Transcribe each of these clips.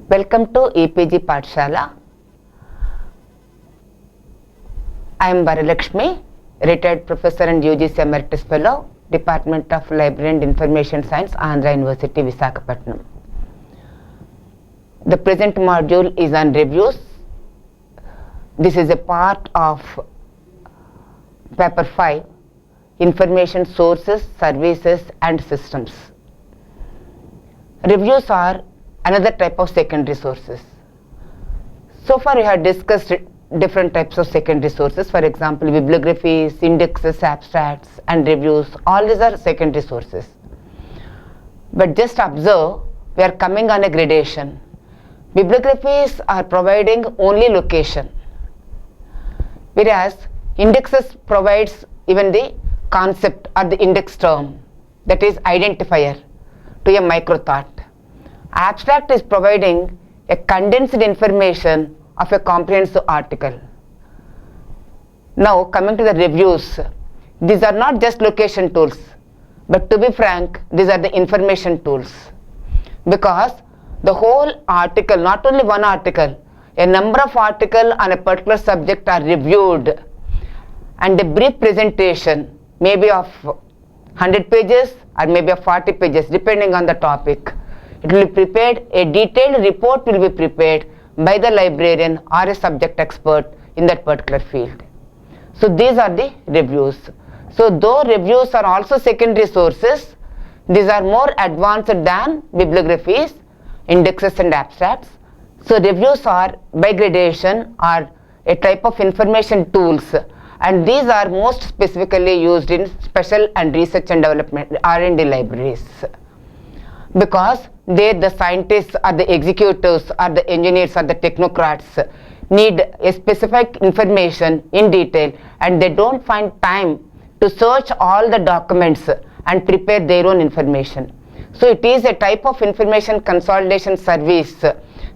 Welcome to EPG Pathshala. I am Vara Lakshmi, retired professor and UGC Emeritus Fellow, Department of Library and Information Science, Andhra University, Visakhapatnam. The present module is on reviews. This is a part of paper 5, Information Sources, Services and Systems. Reviews are another type of secondary sources. So far we have discussed different types of secondary sources. For example, bibliographies, indexes, abstracts and reviews, all these are secondary sources. But just observe, we are coming on a gradation. Bibliographies are providing only location, whereas indexes provides even the concept or the index term, that is identifier to a micro thought. Abstract is providing a condensed information of a comprehensive article. Now coming to the reviews, these are not just location tools, but to be frank, these are the information tools, because the whole article, not only one article, a number of articles on a particular subject are reviewed, and a brief presentation maybe of 100 pages or maybe of 40 pages depending on the topic. It will be prepared, a detailed report will be prepared by the librarian or a subject expert in that particular field. So these are the reviews. So though reviews are also secondary sources, these are more advanced than bibliographies, indexes and abstracts. So reviews are by gradation are a type of information tools, and these are most specifically used in special and research and development R&D libraries, because there the scientists or the executives or the engineers or the technocrats need a specific information in detail, and they don't find time to search all the documents and prepare their own information. So it is a type of information consolidation service,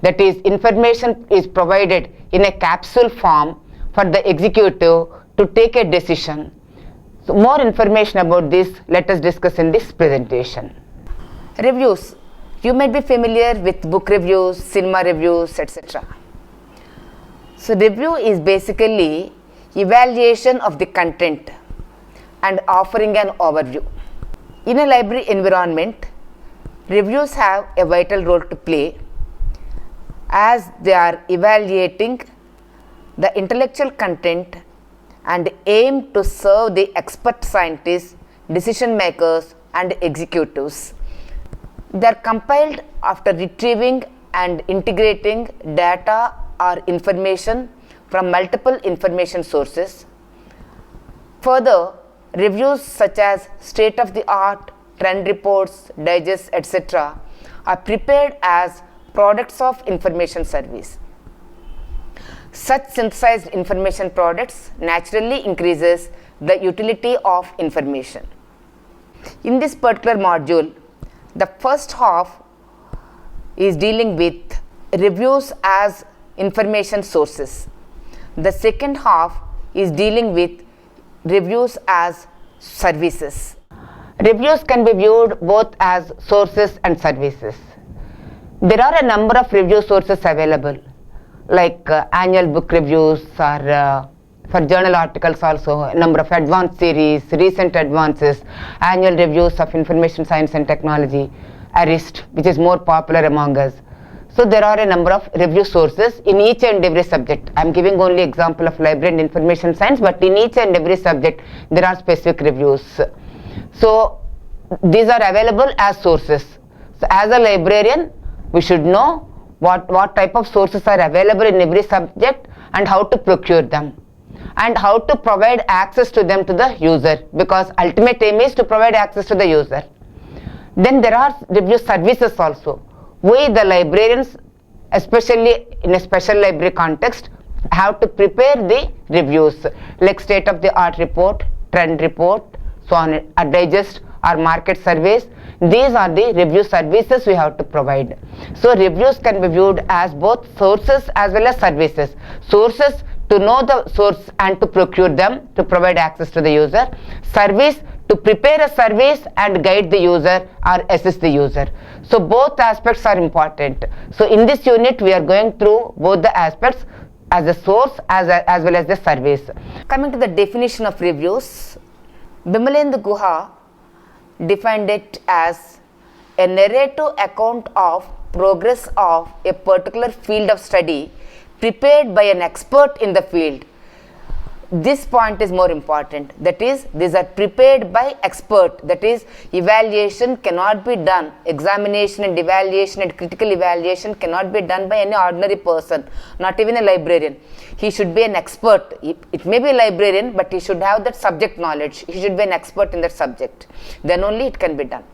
that is, information is provided in a capsule form for the executive to take a decision. So more information about this let us discuss in this presentation. Reviews. You might be familiar with book reviews, cinema reviews, etc. So review is basically evaluation of the content and offering an overview. In a library environment, reviews have a vital role to play, as they are evaluating the intellectual content and aim to serve the expert scientists, decision makers and executives. They are compiled after retrieving and integrating data or information from multiple information sources. Further, reviews such as state of the art, trend reports, digests, etc. are prepared as products of information service. Such synthesized information products naturally increases the utility of information. In this particular module, the first half is dealing with reviews as information sources. The second half is dealing with reviews as services. Reviews can be viewed both as sources and services. There are a number of review sources available, like annual book reviews, or for journal articles also, a number of advanced series, recent advances, annual reviews of information science and technology, ARIST, which is more popular among us. So there are a number of review sources in each and every subject. I am giving only example of library and information science, but in each and every subject there are specific reviews. So these are available as sources. So as a librarian, we should know what type of sources are available in every subject and how to procure them, and how to provide access to them to the user, because ultimate aim is to provide access to the user. Then there are review services also. We, the librarians, especially in a special library context, have to prepare the reviews like state of the art report, trend report, so on, a digest or market surveys. These are the review services we have to provide. So reviews can be viewed as both sources as well as services. Sources to know the source and to procure them, to provide access to the user. Service to prepare a service and guide the user or assist the user. So both aspects are important. So in this unit we are going through both the aspects, as a source as well as the service. Coming to the definition of reviews, Bimalendu Guha defined it as a narrative account of progress of a particular field of study prepared by an expert in the field. This point is more important, that is, these are prepared by expert, that is, evaluation cannot be done, examination and evaluation and critical evaluation cannot be done by any ordinary person, not even a librarian. He should be an expert. It may be a librarian, but he should have that subject knowledge. He should be an expert in that subject. Then only it can be done.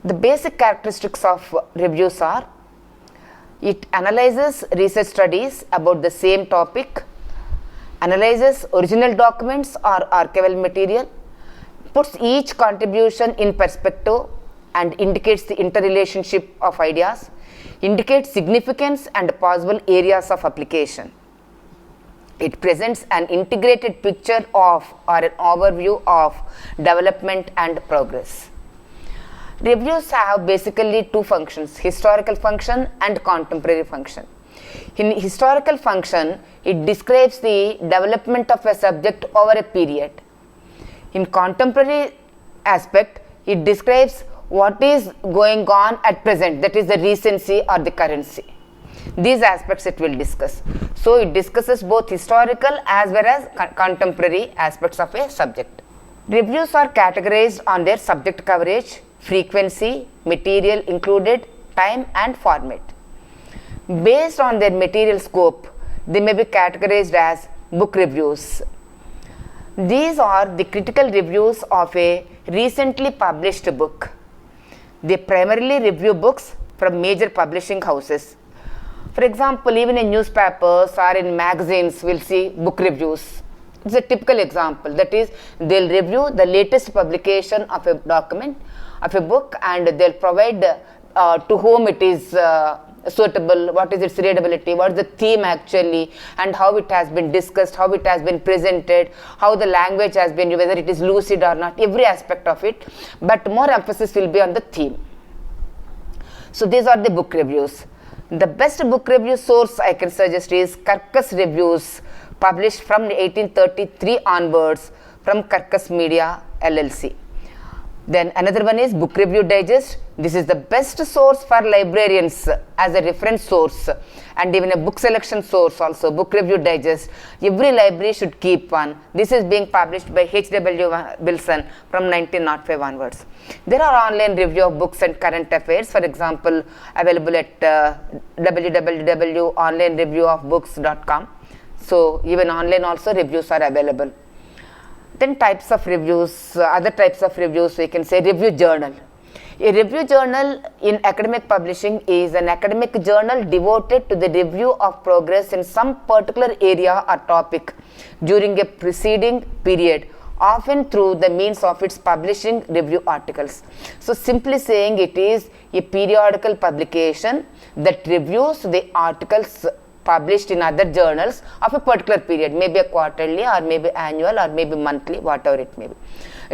The basic characteristics of reviews are, it analyzes research studies about the same topic, analyzes original documents or archival material, puts each contribution in perspective and indicates the interrelationship of ideas, indicates significance and possible areas of application. It presents an integrated picture of or an overview of development and progress. Reviews have basically two functions, historical function and contemporary function. In historical function, it describes the development of a subject over a period. In contemporary aspect, it describes what is going on at present, that is the recency or the currency. These aspects it will discuss. So it discusses both historical as well as contemporary aspects of a subject. Reviews are categorized on their subject coverage, frequency, material included, time and format. Based on their material scope, they may be categorized as book reviews. These are the critical reviews of a recently published book. They primarily review books from major publishing houses. For example, even in newspapers or in magazines, we'll see book reviews. It's a typical example. That is, they'll review the latest publication of a document, of a book, and they'll provide to whom it is suitable, what is its readability, what is the theme actually, and how it has been discussed, how it has been presented, how the language has been, whether it is lucid or not, every aspect of it. But more emphasis will be on the theme. So these are the book reviews. The best book review source I can suggest is Kirkus Reviews, published from 1833 onwards from Kirkus Media LLC. Then another one is Book Review Digest. This is the best source for librarians as a reference source and even a book selection source also, Book Review Digest. Every library should keep one. This is being published by H.W. Wilson from 1905 onwards. There are online review of books and current affairs, for example, available at www.onlinereviewofbooks.com. So even online also reviews are available. Then types of reviews, other types of reviews, we can say review journal. A review journal in academic publishing is an academic journal devoted to the review of progress in some particular area or topic during a preceding period, often through the means of its publishing review articles. So simply saying, it is a periodical publication that reviews the articles published in other journals of a particular period, maybe a quarterly or maybe annual or maybe monthly, whatever it may be.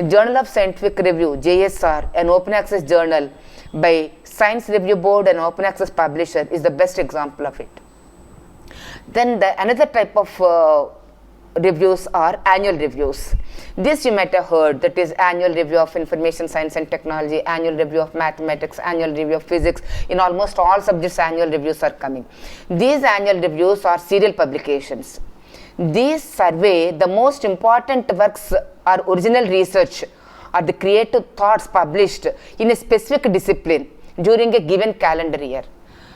Journal of Scientific Review, JSR, an open access journal by Science Review Board and open access publisher, is the best example of it. Then another type of reviews are annual reviews. This you might have heard, that is annual review of information science and technology, annual review of mathematics, annual review of physics. In almost all subjects annual reviews are coming. These annual reviews are serial publications. These survey the most important works or original research or the creative thoughts published in a specific discipline during a given calendar year.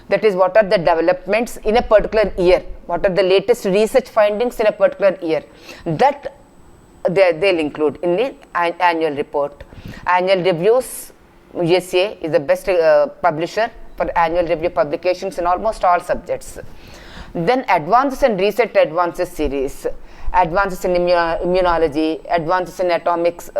That is, what are the developments in a particular year, what are the latest research findings in a particular year, that they'll include in the annual report. Annual reviews, USA is the best publisher for annual review publications in almost all subjects. Then Advances and Research Advances series, Advances in Immunology, Advances in Atomics,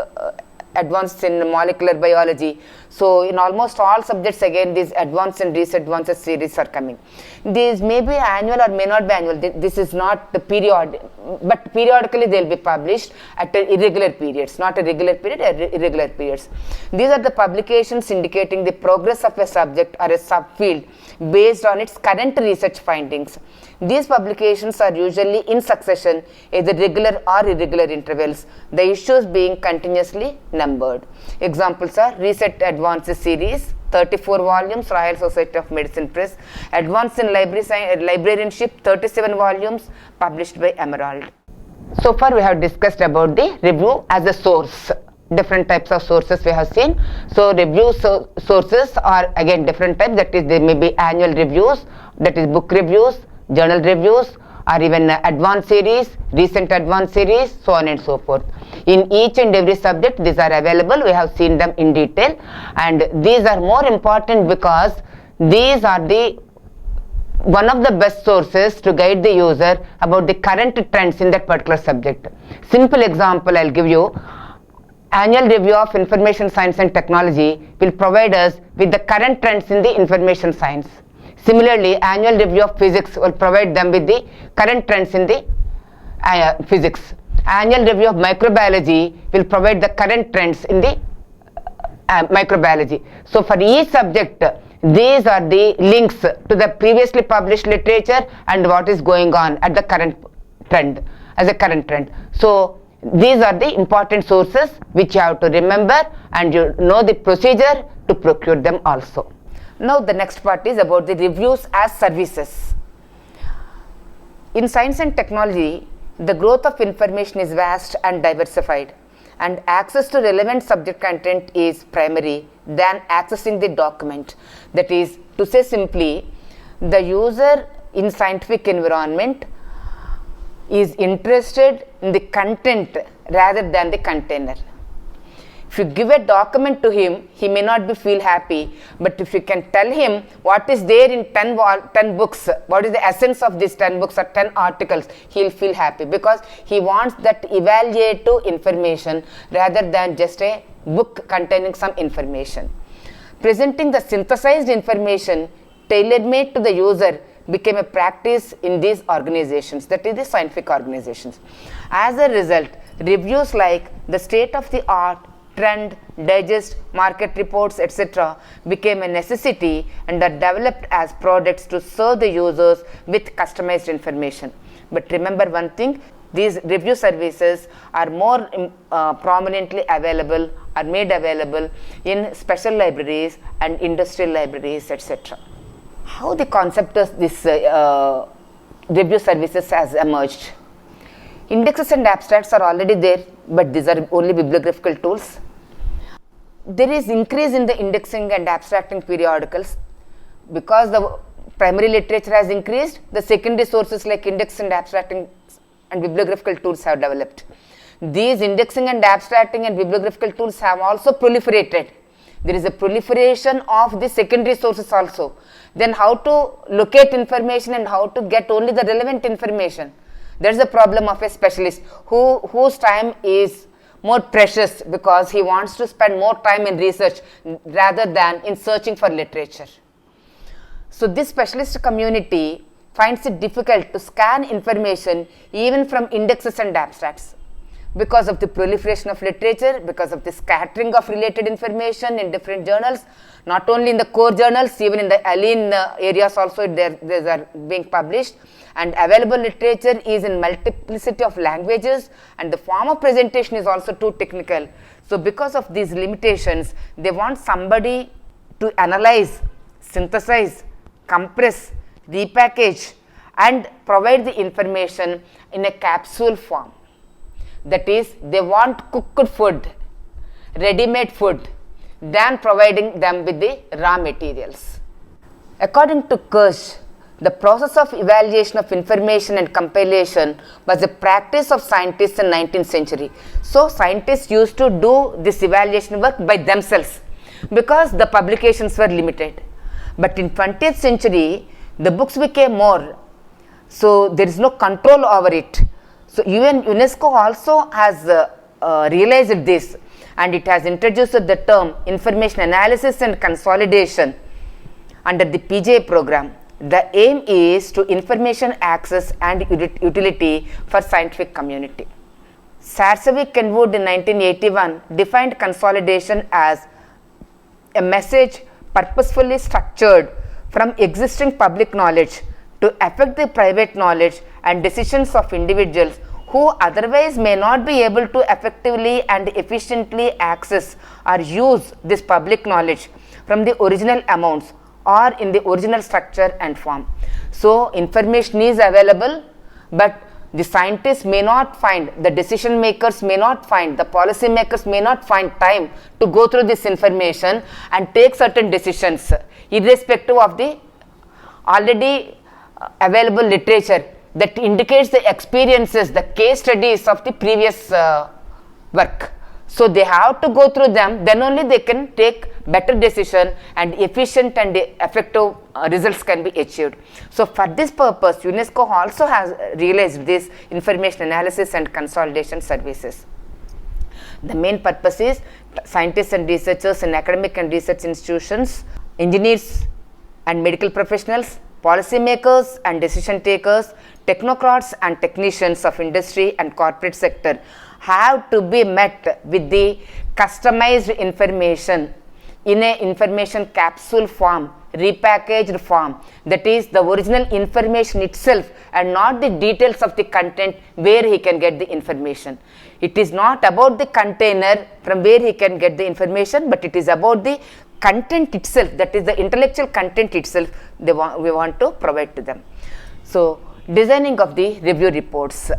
advanced in molecular biology. So in almost all subjects again these advanced and disadvanced series are coming. These may be annual or may not be annual. This is not the period, but periodically they will be published at irregular periods, not a regular period, irregular periods. These are the publications indicating the progress of a subject or a subfield based on its current research findings. These publications are usually in succession, either regular or irregular intervals, the issues being continuously numbered. Examples are Research Advances Series, 34 volumes, Royal Society of Medicine Press; Advance in Librarianship, 37 volumes, published by Emerald. So far we have discussed about the review as a source. Different types of sources we have seen. So review sources are again different types, that is there may be annual reviews, that is book reviews, journal reviews, or even advanced series, recent advanced series, so on and so forth. In each and every subject these are available, we have seen them in detail, and these are more important because these are the one of the best sources to guide the user about the current trends in that particular subject. Simple example I'll give you. Annual Review of Information Science and Technology will provide us with the current trends in the information science. Similarly, Annual Review of Physics will provide them with the current trends in the physics. Annual Review of Microbiology will provide the current trends in the microbiology. So for each subject, these are the links to the previously published literature and what is going on at the current trend, as a current trend. So these are the important sources which you have to remember, and you know the procedure to procure them also. Now the next part is about the reviews as services. In science and technology, the growth of information is vast and diversified, and access to relevant subject content is primary than accessing the document. That is, to say simply, the user in scientific environment is interested in the content rather than the container. If you give a document to him, he may not feel happy, but if you can tell him what is there in 10 books, what is the essence of these 10 books or 10 articles, he will feel happy, because he wants that evaluative information rather than just a book containing some information. Presenting the synthesized information tailor-made to the user became a practice in these organizations, that is the scientific organizations. As a result, reviews like the state of the art, trend, digest, market reports, etc. became a necessity and are developed as products to serve the users with customized information. But remember one thing, these review services are more prominently available, are made available in special libraries and industrial libraries, etc. How the concept of this review services has emerged? Indexes and abstracts are already there, but these are only bibliographical tools. There is increase in the indexing and abstracting periodicals because the primary literature has increased. The secondary sources like index and abstracting and bibliographical tools have developed. These indexing and abstracting and bibliographical tools have also proliferated. There is a proliferation of the secondary sources also. Then how to locate information and how to get only the relevant information. That is the problem of a specialist whose time is more precious because he wants to spend more time in research rather than in searching for literature. So this specialist community finds it difficult to scan information even from indexes and abstracts because of the proliferation of literature, because of the scattering of related information in different journals, not only in the core journals, even in the alien areas also these are being published, and available literature is in multiplicity of languages, and the form of presentation is also too technical. So because of these limitations, they want somebody to analyze, synthesize, compress, repackage and provide the information in a capsule form. That is, they want cooked food, ready-made food, than providing them with the raw materials. According to Kirsch, the process of evaluation of information and compilation was a practice of scientists in 19th century. So scientists used to do this evaluation work by themselves because the publications were limited. But in 20th century, the books became more, so there is no control over it. So even UNESCO also has realized this, and it has introduced the term information analysis and consolidation under the PGI program. The aim is to information access and utility for scientific community. Sarsavik-Kenwood in 1981 defined consolidation as a message purposefully structured from existing public knowledge to affect the private knowledge and decisions of individuals who otherwise may not be able to effectively and efficiently access or use this public knowledge from the original amounts or in the original structure and form. So, information is available, but the scientists may not find, the decision makers may not find, the policy makers may not find time to go through this information and take certain decisions, irrespective of the already available literature that indicates the experiences, the case studies of the previous work. So, they have to go through them, then only they can take better decision and efficient and effective results can be achieved. So, for this purpose, UNESCO also has realized this information analysis and consolidation services. The main purpose is scientists and researchers in academic and research institutions, engineers and medical professionals, policymakers and decision takers, technocrats and technicians of industry and corporate sector have to be met with the customized information in a information capsule form, repackaged form, that is the original information itself and not the details of the content where he can get the information. It is not about the container from where he can get the information, but it is about the content itself, that is the intellectual content itself we want to provide to them. So, designing of the review reports.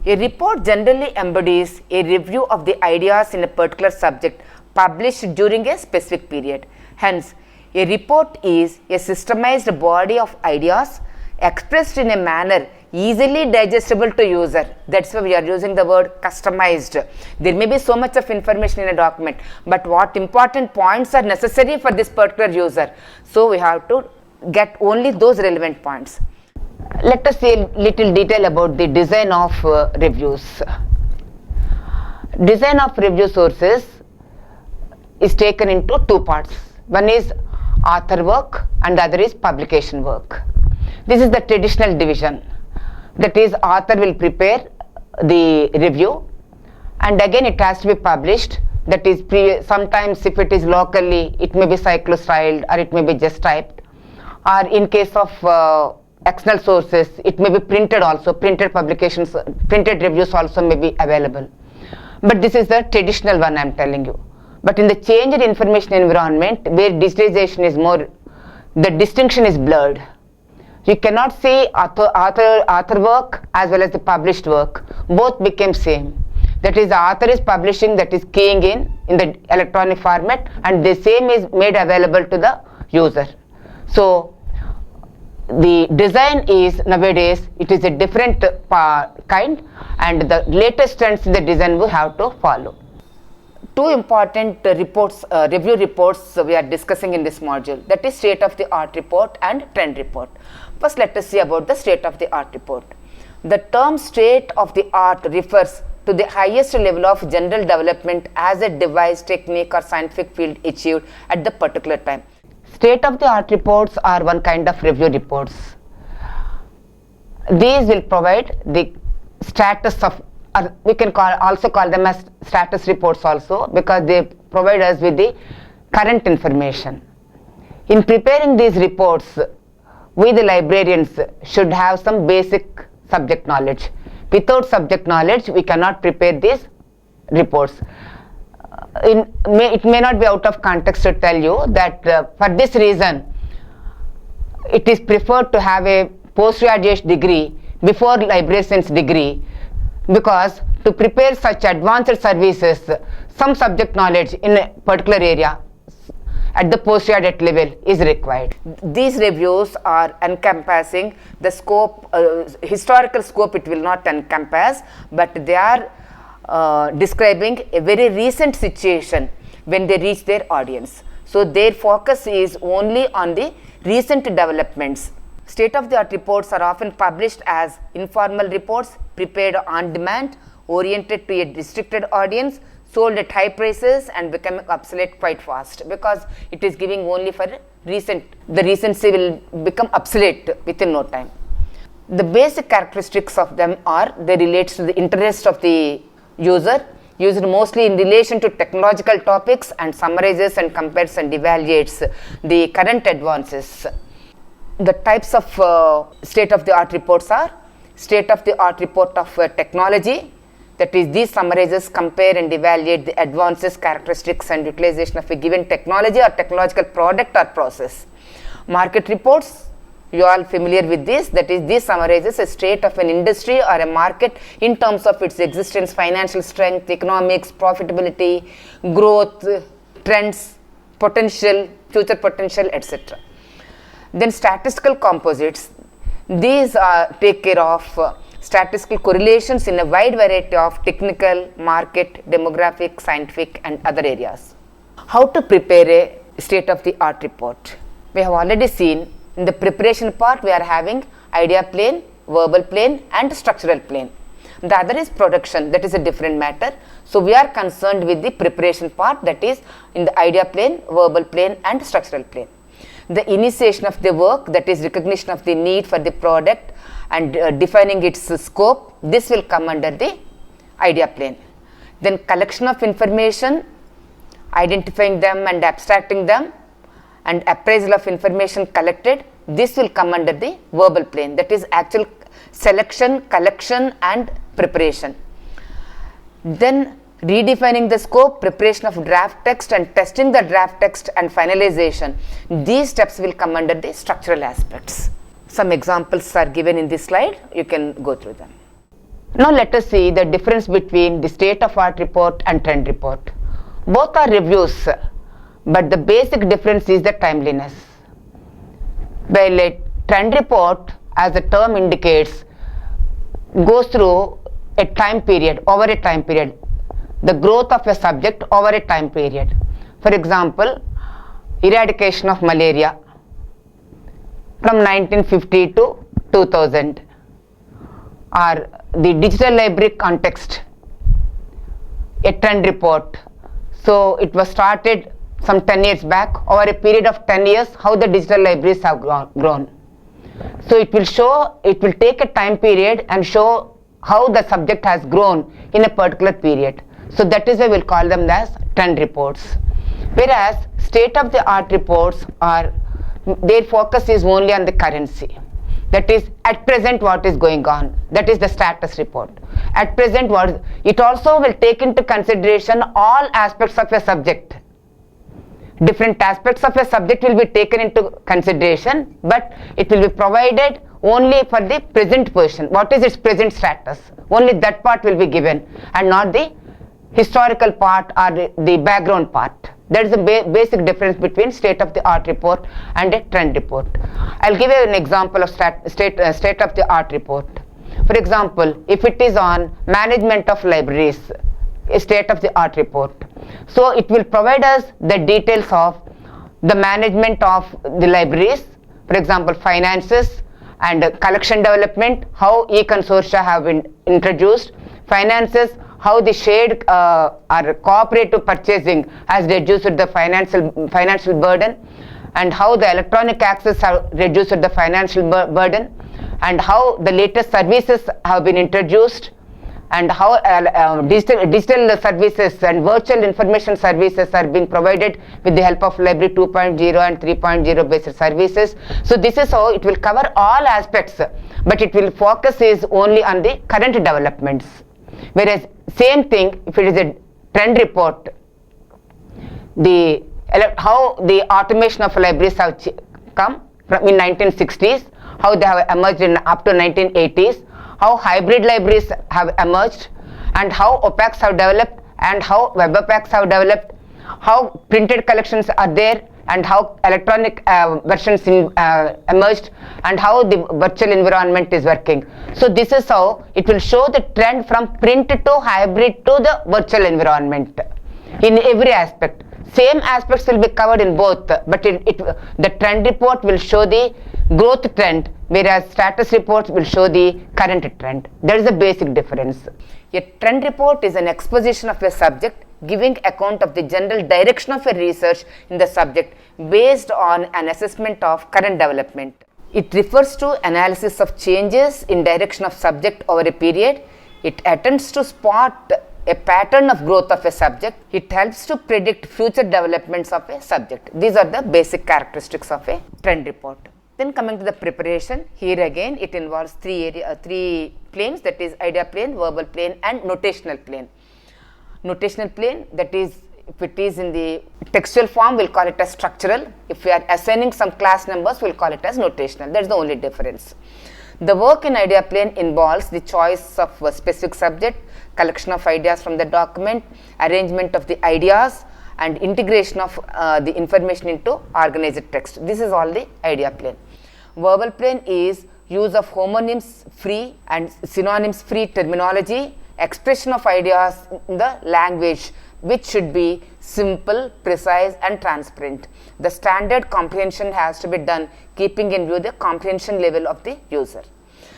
A report generally embodies a review of the ideas in a particular subject published during a specific period. Hence, a report is a systemized body of ideas expressed in a manner easily digestible to user. That's why we are using the word customized. There may be so much of information in a document, but what important points are necessary for this particular user. So, we have to get only those relevant points. Let us see a little detail about the design of reviews. Design of review sources is taken into two parts. One is author work and the other is publication work. This is the traditional division. That is, author will prepare the review and again it has to be published. That is, sometimes if it is locally, it may be cyclostyled or it may be just typed, or in case of external sources, it may be printed also, printed publications, printed reviews also may be available. But this is the traditional one I am telling you. But in the changed information environment where digitization is more, the distinction is blurred. You cannot say author work as well as the published work. Both became same. That is, the author is publishing, that is keying in the electronic format, and the same is made available to the user. So, the design is nowadays, it is a different kind, and the latest trends in the design we have to follow. Two important reports, review reports we are discussing in this module, that is state of the art report and trend report. First, let us see about the state of the art report. The term state of the art refers to the highest level of general development as a device, technique or scientific field achieved at the particular time. State of the art reports are one kind of review reports. These will provide the status of, or we can also call them as status reports also, because they provide us with the current information. In preparing these reports, we the librarians should have some basic subject knowledge. Without subject knowledge, we cannot prepare these reports. It may not be out of context to tell you that for this reason, it is preferred to have a postgraduate degree before librarian's degree, because to prepare such advanced services, some subject knowledge in a particular area at the postgraduate level is required. These reviews are encompassing the scope, historical scope it will not encompass, but they are describing a very recent situation when they reach their audience. So, their focus is only on the recent developments. State-of-the-art reports are often published as informal reports prepared on demand, oriented to a restricted audience, sold at high prices and becoming obsolete quite fast, because it is giving only for the recency will become obsolete within no time. The basic characteristics of them are they relate to the interest of the user, used mostly in relation to technological topics, and summarizes and compares and evaluates the current advances. The types of state-of-the-art reports are state-of-the-art report of technology, that is, these summarizes, compare and evaluate the advances, characteristics and utilization of a given technology or technological product or process. Market reports, you are all familiar with this, that is, this summarizes a state of an industry or a market in terms of its existence, financial strength, economics, profitability, growth, trends, potential, future potential, etc. Then statistical composites, these take care of statistical correlations in a wide variety of technical, market, demographic, scientific and other areas. How to prepare a state-of-the-art report? We have already seen in the preparation part we are having idea plane, verbal plane and structural plane. The other is production, that is a different matter. So we are concerned with the preparation part, that is in the idea plane, verbal plane and structural plane. The initiation of the work, that is recognition of the need for the product and defining its scope, this will come under the idea plane. Then collection of information, identifying them and abstracting them, and appraisal of information collected, this will come under the verbal plane, that is actual selection, collection and preparation. Then redefining the scope, preparation of draft text and testing the draft text and finalization, these steps will come under the structural aspects. Some examples are given in this slide, you can go through them. Now let us see the difference between the state-of-art report and trend report. Both are reviews, but the basic difference is the timeliness. While a trend report, as the term indicates, goes through a time period, over a time period, the growth of a subject over a time period. For example, eradication of malaria from 1950 to 2000, or the digital library context, a trend report. So it was started some 10 years back, over a period of 10 years, how the digital libraries have grown. So it will take a time period and show how the subject has grown in a particular period. So that is why we'll call them as trend reports. Whereas state-of-the-art reports are, their focus is only on the currency. That is, at present what is going on. That is the status report. At present, it also will take into consideration all aspects of a subject. Different aspects of a subject will be taken into consideration, but it will be provided only for the present position. What is its present status? Only that part will be given and not the historical part or the background part. That is the basic difference between state-of-the-art report and a trend report. I'll give you an example of state-of-the-art report. For example, if it is on management of libraries, a state-of-the-art report. So it will provide us the details of the management of the libraries, for example, finances and collection development, how e-consortia have been introduced, finances, how the shared or cooperative purchasing has reduced the financial burden, and how the electronic access have reduced the financial burden, and how the latest services have been introduced, and how digital services and virtual information services are being provided with the help of Library 2.0 and 3.0 based services. So this is how it will cover all aspects, but it will focus is only on the current developments. Whereas same thing, if it is a trend report, how the automation of libraries have come from in 1960s, how they have emerged in up to 1980s, how hybrid libraries have emerged, and how OPACs have developed, and how web OPACs have developed, how printed collections are there, and how electronic versions emerged, and how the virtual environment is working. So this is how it will show the trend from print to hybrid to the virtual environment in every aspect. Same aspects will be covered in both, but the trend report will show the growth trend, whereas status reports will show the current trend. There is a basic difference. A trend report is an exposition of a subject giving account of the general direction of a research in the subject based on an assessment of current development. It refers to analysis of changes in direction of subject over a period. It attempts to spot a pattern of growth of a subject. It helps to predict future developments of a subject. These are the basic characteristics of a trend report. Then coming to the preparation, here again it involves three planes, that is idea plane, verbal plane and notational plane. Notational plane, that is, if it is in the textual form, we'll call it as structural. If we are assigning some class numbers, we'll call it as notational. That's the only difference. The work in idea plane involves the choice of a specific subject, collection of ideas from the document, arrangement of the ideas, and integration of the information into organized text. This is all the idea plane. Verbal plane is use of homonyms free and synonyms free terminology, expression of ideas in the language which should be simple, precise and transparent. The standard comprehension has to be done keeping in view the comprehension level of the user.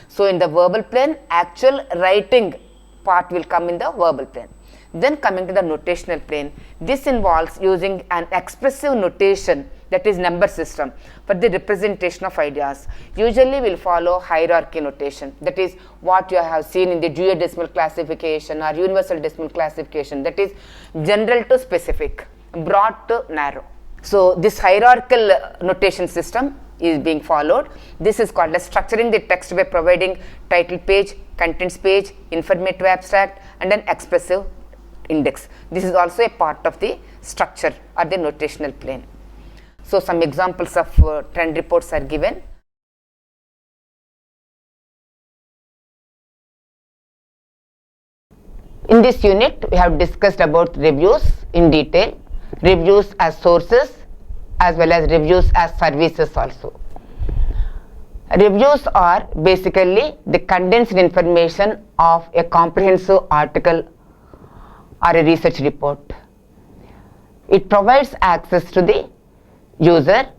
So in the verbal plane, actual writing part will come in the verbal plane. Then coming to the notational plane, this involves using an expressive notation, that is number system, for the representation of ideas. Usually will follow hierarchy notation, that is what you have seen in the Dewey Decimal Classification or Universal Decimal Classification, that is general to specific, broad to narrow. So this hierarchical notation system is being followed. This is called as structuring the text by providing title page, contents page, informative abstract and an expressive index. This is also a part of the structure or the notational plane. So some examples of trend reports are given. In this unit, we have discussed about reviews in detail, reviews as sources as well as reviews as services also. Reviews are basically the condensed information of a comprehensive article or a research report. It provides access to the user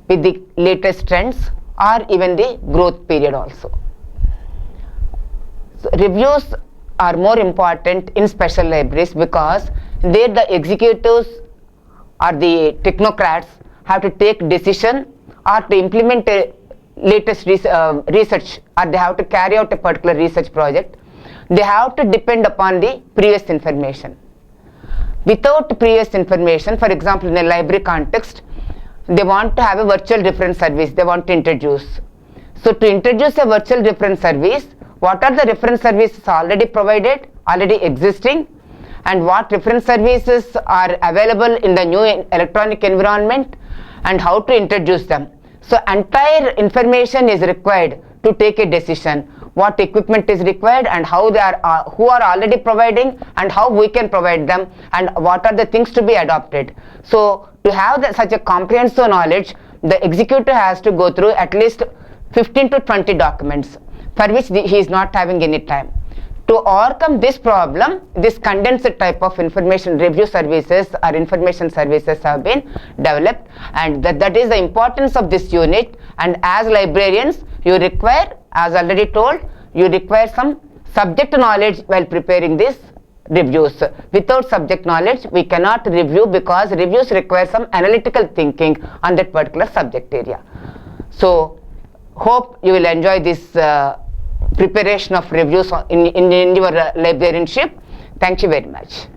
with the latest trends or even the growth period also. So reviews are more important in special libraries because there the executives or the technocrats have to take decision or to implement a latest research, or they have to carry out a particular research project. They have to depend upon the previous information. Without previous information, for example in a library context, they want to have a virtual reference service they want to introduce. So to introduce a virtual reference service, what are the reference services already provided, already existing, and what reference services are available in the new electronic environment and how to introduce them. So entire information is required to take a decision. What equipment is required and how they are, who are already providing and how we can provide them and what are the things to be adopted. So to have such a comprehensive knowledge, the executive has to go through at least 15 to 20 documents for which he is not having any time. To overcome this problem, this condensed type of information review services or information services have been developed, and that is the importance of this unit. And as librarians, you require, as already told, you require some subject knowledge while preparing these reviews. Without subject knowledge, we cannot review because reviews require some analytical thinking on that particular subject area. So, hope you will enjoy this preparation of reviews in your librarianship. Thank you very much.